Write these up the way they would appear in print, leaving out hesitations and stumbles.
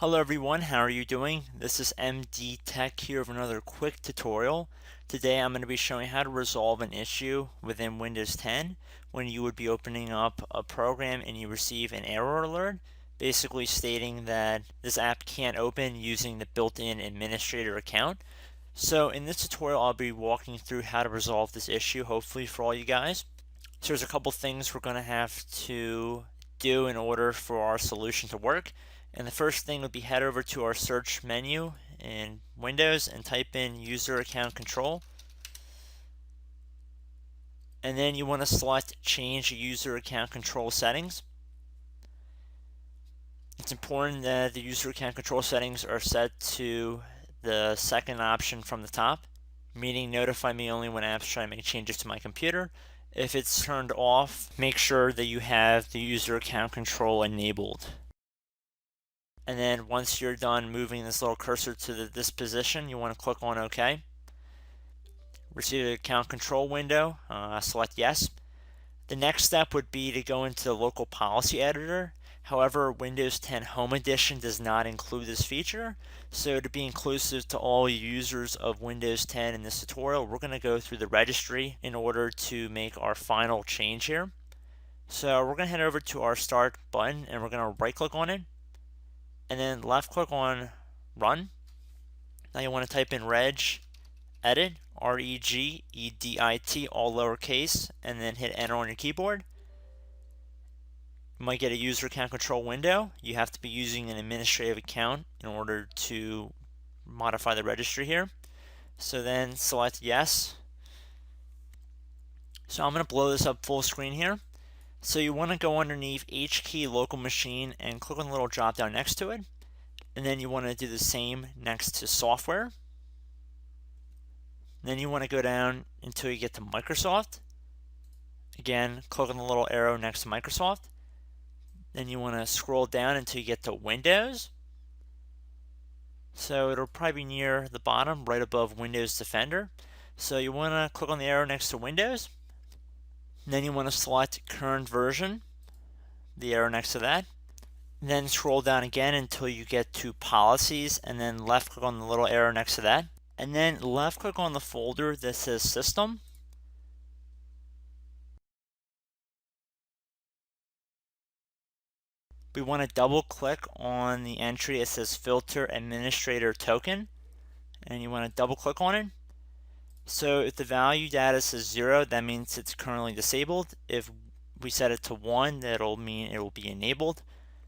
Hello everyone, how are you doing? This is MD Tech here with another quick tutorial. Today I'm going to be showing how to resolve an issue within Windows 10 when you would be opening up a program and you receive an error alert, basically stating that this app can't open using the built-in administrator account. So in this tutorial I'll be walking through how to resolve this issue, hopefully for all you guys. So there's a couple things we're going to have to do in order for our solution to work. And the first thing would be head over to our search menu in Windows and type in user account control. And then you want to select change user account control settings. It's important that the user account control settings are set to the second option from the top, meaning notify me only when apps try to make changes to my computer. If it's turned off, make sure that you have the user account control enabled. And then once you're done moving this little cursor to this position, you want to click on OK. Receive the account control window, select yes. The next step would be to go into the local policy editor. However, Windows 10 Home Edition does not include this feature, so to be inclusive to all users of Windows 10 in this tutorial, we're going to go through the registry in order to make our final change here. So we're going to head over to our Start button and we're going to right click on it and then left click on Run. Now you want to type in reg edit, REGEDIT, all lowercase, and then hit enter on your keyboard. You might get a user account control window. You have to be using an administrative account in order to modify the registry here. So then select yes. So I'm going to blow this up full screen here. So you want to go underneath H key local machine and click on the little drop down next to it. And then you want to do the same next to software. Then you want to go down until you get to Microsoft. Again, click on the little arrow next to Microsoft. Then you want to scroll down until you get to Windows. So it'll probably be near the bottom, right above Windows Defender. So you want to click on the arrow next to Windows. Then you want to select current version, the arrow next to that. Then scroll down again until you get to policies and then left click on the little arrow next to that. And then left click on the folder that says system. We want to double click on the entry that says filter administrator token, and you want to double click on it. So if the value data says 0, that means it's currently disabled. If we set it to 1, that'll mean it will be enabled.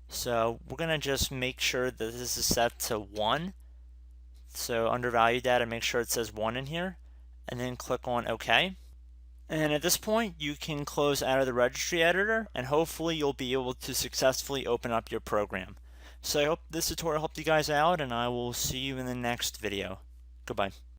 So we're going to just make sure that this is set to 1. So under value data, make sure it says 1 in here, and then click on OK. And at this point, you can close out of the registry editor, and hopefully you'll be able to successfully open up your program. So I hope this tutorial helped you guys out, and I will see you in the next video. Goodbye.